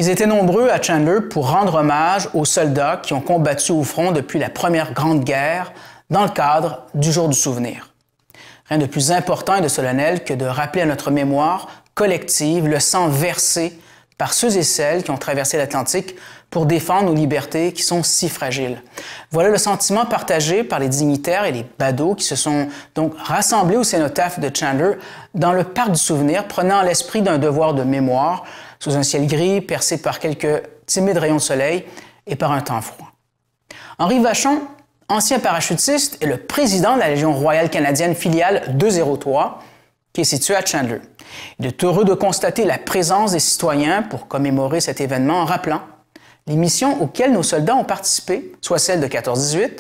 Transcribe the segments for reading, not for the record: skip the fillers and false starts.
Ils étaient nombreux à Chandler pour rendre hommage aux soldats qui ont combattu au front depuis la Première Grande Guerre dans le cadre du Jour du souvenir. Rien de plus important et de solennel que de rappeler à notre mémoire collective le sang versé par ceux et celles qui ont traversé l'Atlantique pour défendre nos libertés qui sont si fragiles. Voilà le sentiment partagé par les dignitaires et les badauds qui se sont donc rassemblés au cénotaphe de Chandler dans le parc du souvenir, prenant l'esprit d'un devoir de mémoire sous un ciel gris percé par quelques timides rayons de soleil et par un temps froid. Henri Vachon, ancien parachutiste, est le président de la Légion royale canadienne filiale 203, qui est située à Chandler. Il est heureux de constater la présence des citoyens pour commémorer cet événement en rappelant les missions auxquelles nos soldats ont participé, soit celles de 14-18,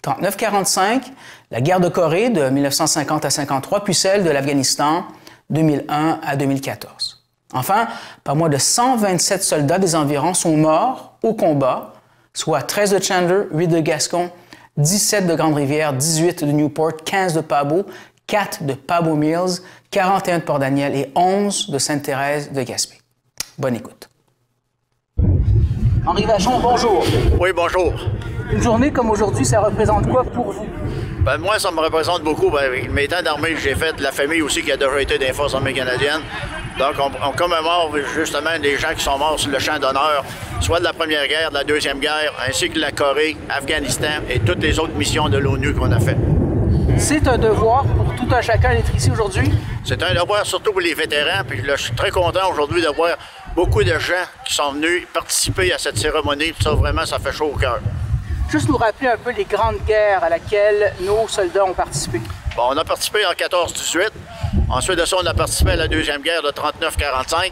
39-45, la guerre de Corée de 1950 à 53, puis celle de l'Afghanistan 2001 à 2014. Enfin, pas moins de 127 soldats des environs sont morts au combat, soit 13 de Chandler, 8 de Gascon, 17 de Grande-Rivière, 18 de Newport, 15 de Pabot, 4 de Pabot Mills, 41 de Port-Daniel et 11 de Sainte-Thérèse de Gaspé. Bonne écoute. Henri Vachon, bonjour. Oui, bonjour. Une journée comme aujourd'hui, ça représente quoi pour vous? Ben, moi, ça me représente beaucoup. Ben, mes temps d'armée, j'ai fait de la famille aussi qui a déjà été des Forces armées canadiennes. Donc, on commémore justement des gens qui sont morts sur le champ d'honneur, soit de la Première Guerre, de la Deuxième Guerre, ainsi que la Corée, Afghanistan et toutes les autres missions de l'ONU qu'on a fait. C'est un devoir pour tout un chacun d'être ici aujourd'hui? C'est un devoir surtout pour les vétérans. Puis là, je suis très content aujourd'hui de voir beaucoup de gens qui sont venus participer à cette cérémonie. Puis ça, vraiment, ça fait chaud au cœur. Juste nous rappeler un peu les grandes guerres à laquelle nos soldats ont participé. Bon, on a participé en 14-18. Ensuite de ça, on a participé à la Deuxième Guerre de 39-45.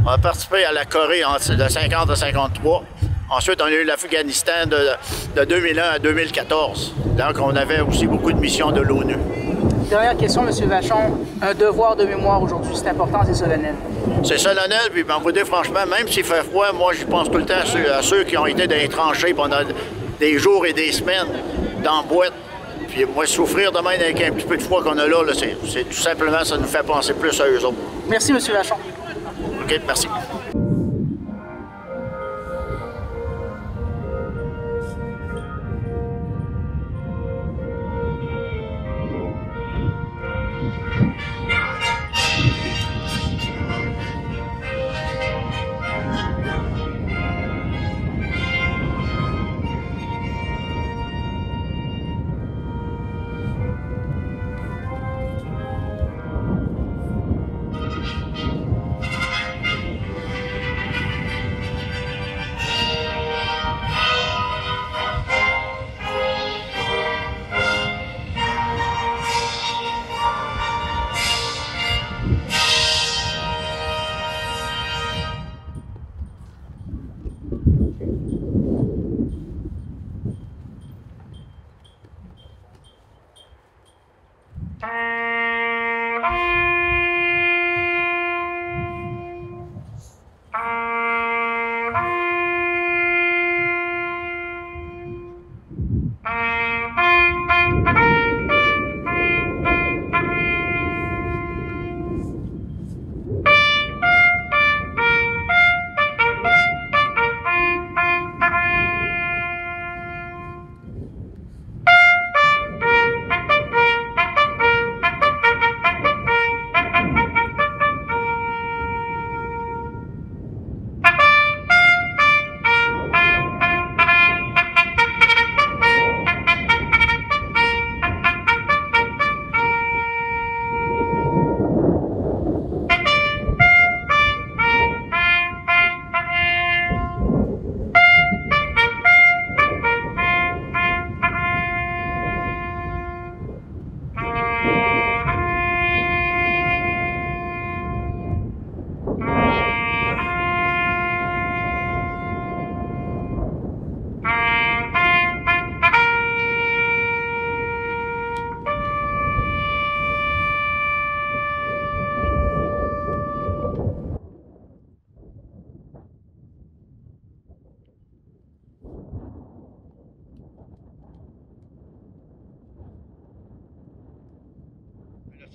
On a participé à la Corée de 50 à 53. Ensuite, on a eu l'Afghanistan de 2001 à 2014. Donc, on avait aussi beaucoup de missions de l'ONU. Dernière question, M. Vachon. Un devoir de mémoire aujourd'hui, c'est important, c'est solennel. C'est solennel, puis ben, vous dire franchement, même s'il fait froid, moi, je pense tout le temps à ceux qui ont été dans les tranchées pendant des jours et des semaines dans la boîte. Puis moi, souffrir demain avec un petit peu de froid qu'on a là, c'est tout simplement, ça nous fait penser plus à eux autres. Merci, M. Vachon. OK, merci.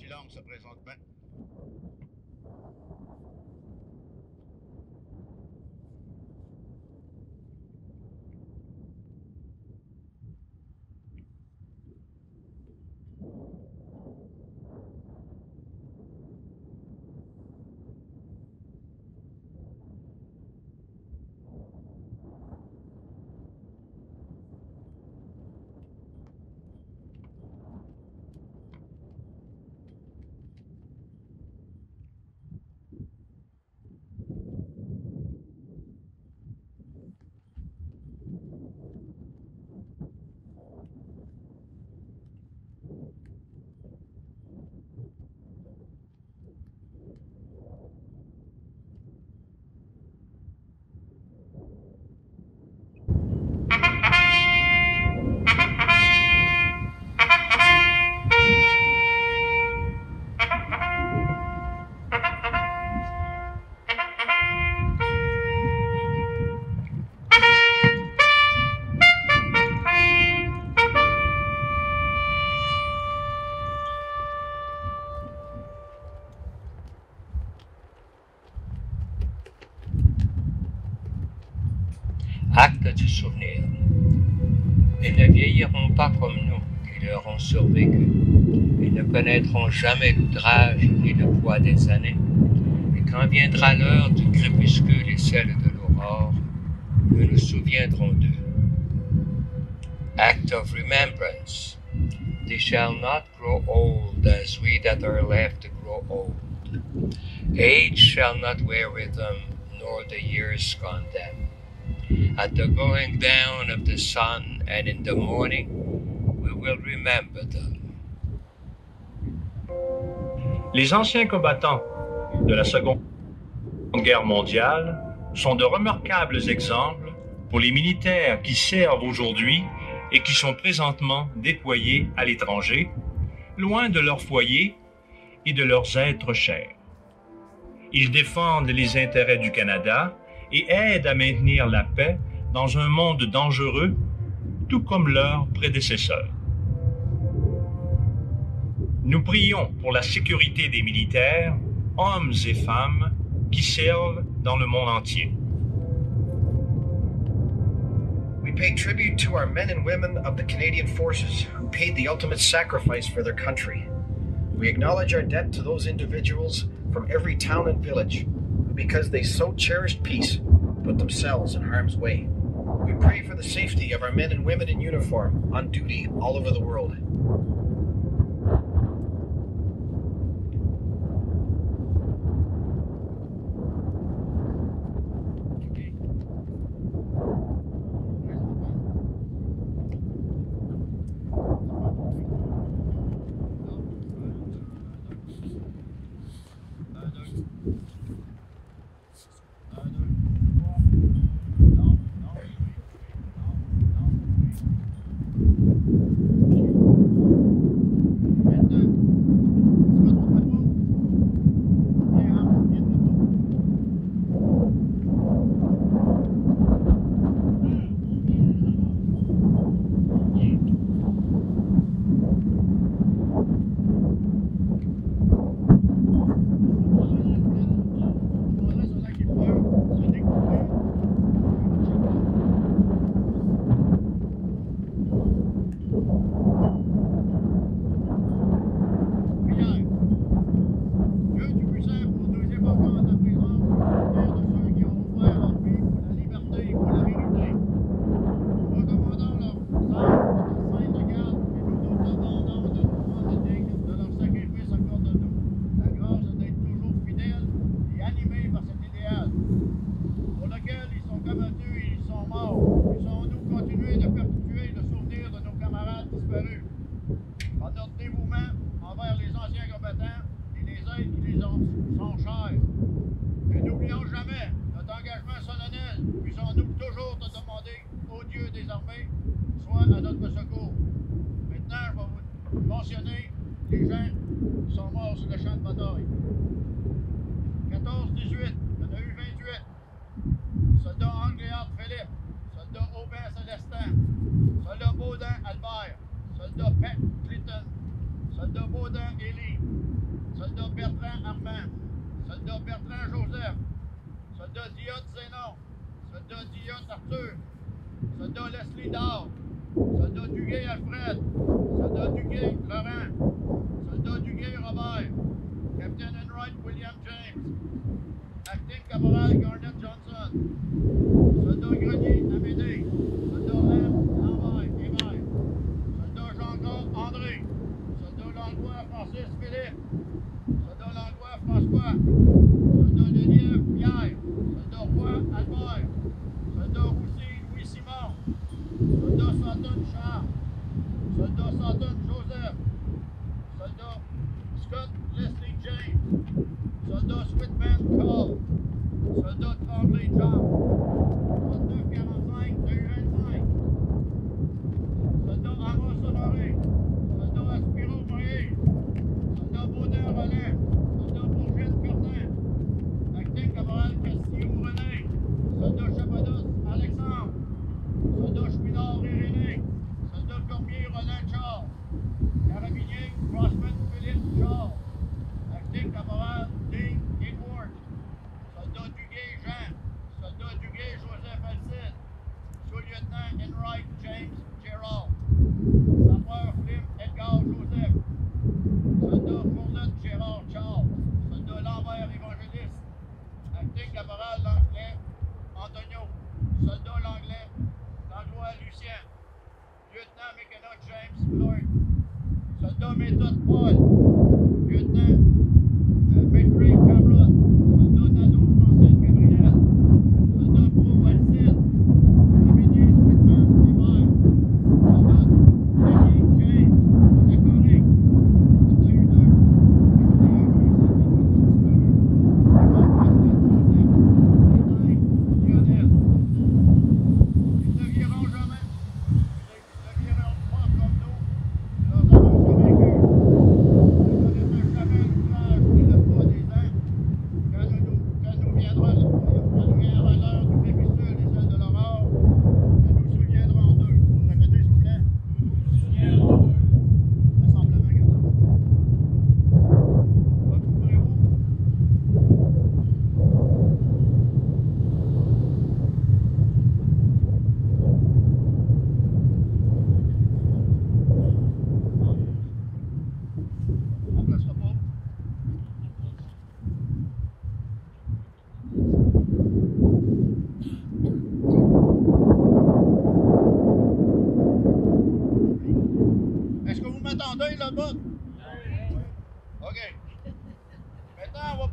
silence présentement. Acte du souvenir. Ils ne vieilliront pas comme nous, qui leur ont survécu. Ils ne connaîtront jamais l'outrage ni le poids des années. Et quand viendra l'heure du crépuscule et celle de l'aurore, nous nous souviendrons d'eux. Act of remembrance. They shall not grow old as we that are left grow old. Age shall not weary them, nor the years scorn them. At the going down of the sun and in the morning, we will remember them. Les anciens combattants de la Seconde Guerre mondiale sont de remarquables exemples pour les militaires qui servent aujourd'hui et qui sont présentement déployés à l'étranger, loin de leur foyer et de leurs êtres chers. Ils défendent les intérêts du Canada et aident à maintenir la paix dans un monde dangereux, tout comme leurs prédécesseurs. Nous prions pour la sécurité des militaires, hommes et femmes, qui servent dans le monde entier. We pay tribute to our men and women of the Canadian Forces who paid the ultimate sacrifice for their country. We acknowledge our debt to those individuals from every town and village who, because they so cherished peace, put themselves in harm's way. We pray for the safety of our men and women in uniform on duty all over the world.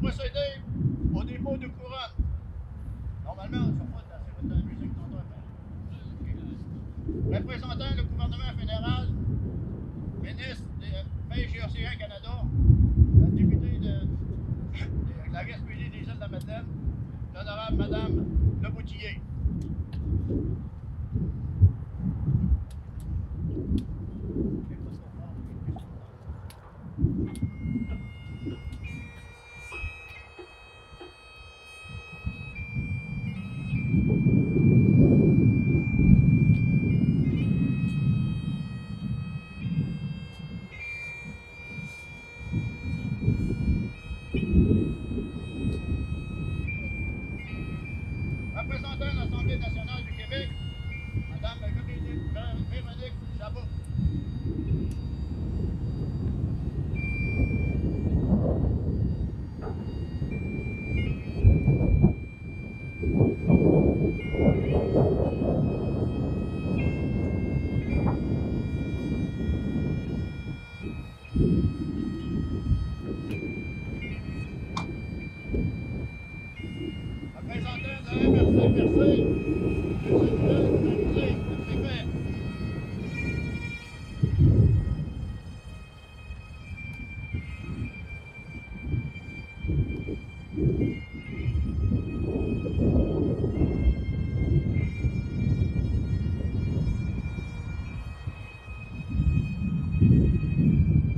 procéder au dépôt de couronne. Normalement, on ne sort pas de la musique tantôt après. Représentant le gouvernement fédéral, ministre des Pêches et Océans Canada, la députée de la Gaspésie des îles de la Madeleine, l'honorable Madame Leboutillier. Représentant de l'Assemblée nationale du Québec, Madame Véronique Chabot. Représentant de la MRC-PRC, le préfet.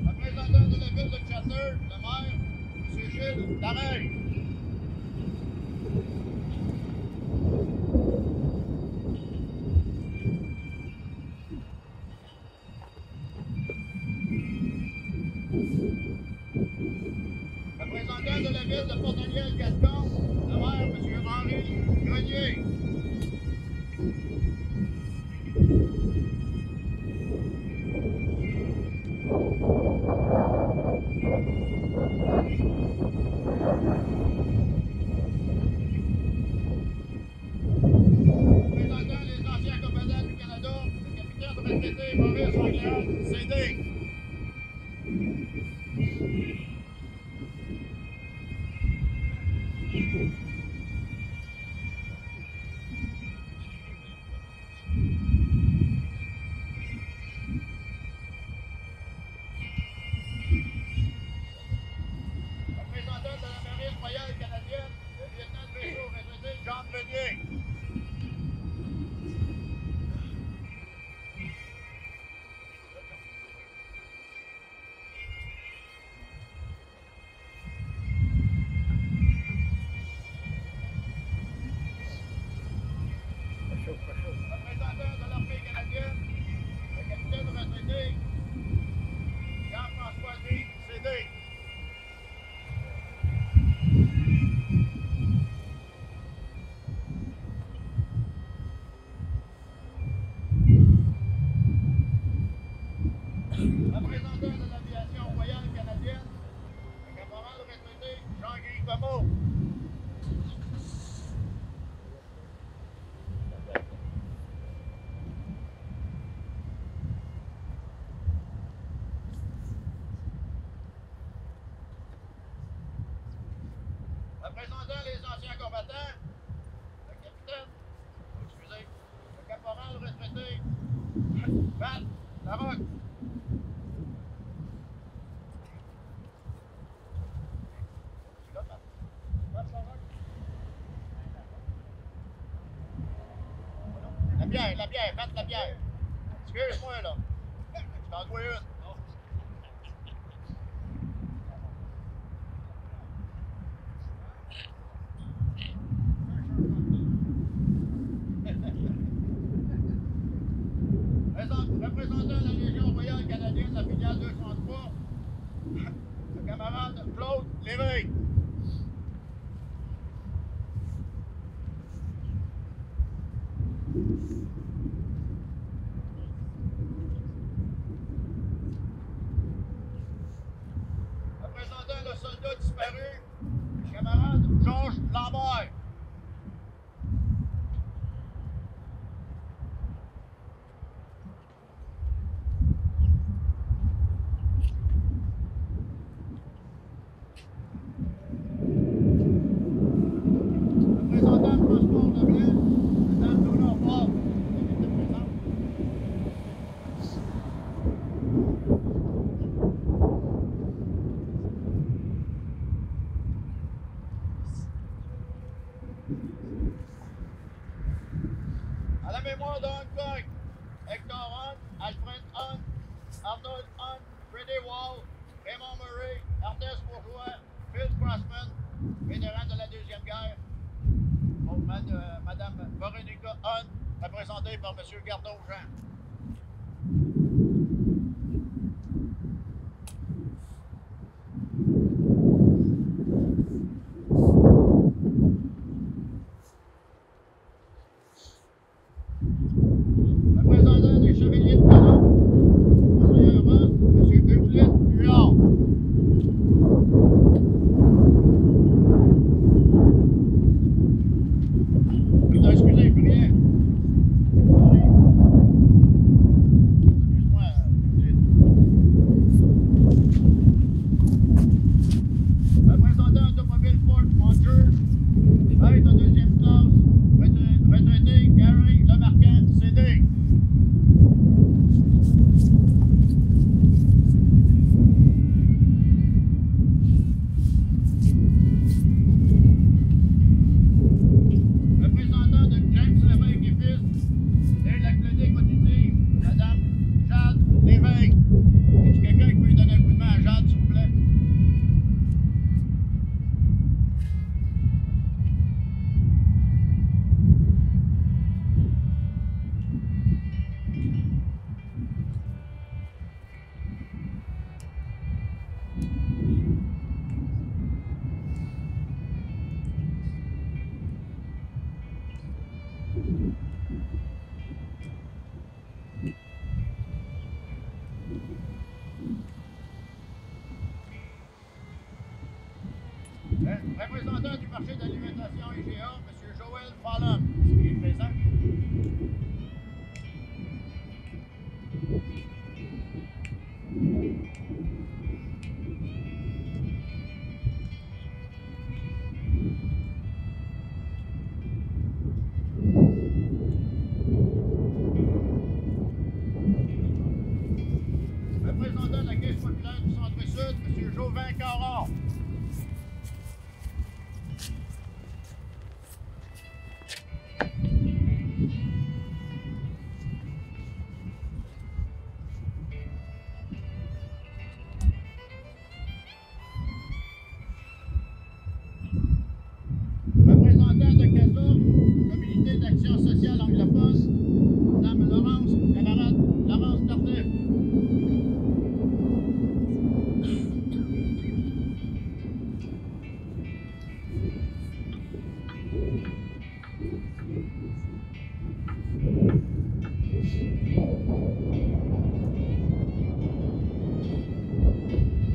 Représentant de la ville de Chatner, le maire, M. Gilles Dareil. Représentant de la ville de Port-Daniel-Gascon, le maire, M. Henri Grenier. Représentant les anciens combattants du Canada, le capitaine retraité Maurice Anglade, CD. Représentant de la Marine royale canadienne, le lieutenant de vaisseau retraité Jean Meunier. Représentant de l'armée canadienne, le capitaine retraité Jean-François Louis CD. Représentant de l'aviation royale canadienne, le caporal retraité Jean-Guy Comeau. Représentant les anciens combattants, le capitaine, excusez, le caporal retraité Pat Larocque. La bière, Pat la bière. Excuse-moi là. Je t'en dois une. Représentant la Légion royale canadienne, la filiale 203, le camarade Claude Léveille. Représentant le soldat disparu, le camarade Georges Lambert. mémoire de Hong Kong, Hector Hunt, Alfred Hunt, Arnold Hunt, Freddie Wall, Raymond Murray, Ernest Bourgeois, Phil Crossman, vétéran de la Deuxième Guerre, Madame Veronica Hunt, représentée par M. Gardot-Jean. Représentant des Chevaliers de Talon, conseiller Ross, M. Euclide Huard. Excusez, plus rien. Excuse-moi, représentant automobile Ford Monter, maître en deuxième classe, retraité Gary Lemarquand, CD. Représentant de James Lévesque et fils, et la clinique auditive, Madame Jade Lévesque. Est-ce quelqu'un qui peut lui donner un coup de main à Jade, s'il vous plaît? Représentant du marché d'alimentation IGA, M. Joël Fallon. Est-ce qu'il est présent? Représentant de la Caisse populaire du Centre-Sud, M. Jovan Caron. Représentant de CASA, Communauté d'action sociale anglophone, Mme Laurence, camarade Laurence Tardif.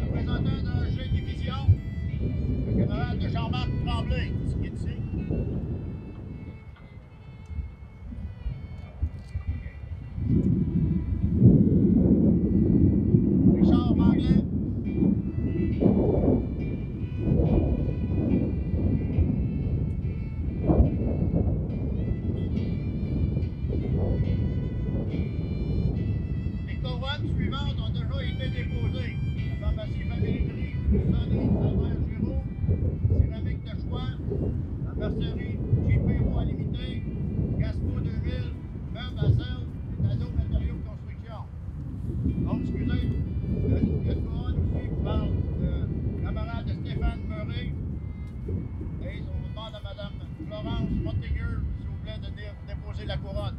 Représentant de G Division, le camarade de Jean-Marc Tremblay. Est-ce qu'il est ici? Richard Manglet. Les couronnes suivantes ont déjà été déposées. La pharmacie Famille Gris, Sonny, Albert Giraud, Céramique de Choix, la mercerie JP Bois Limité, Gaspo 2000, Meubles à sel et Nano Matériaux de Construction. Donc, excusez, il y a une couronne aussi qui parle de camarade de Stéphane Murray. Et on demande à Mme Florence Montigur, s'il vous plaît, de venir déposer la couronne.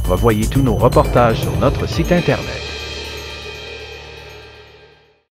Revoyez tous nos reportages sur notre site Internet.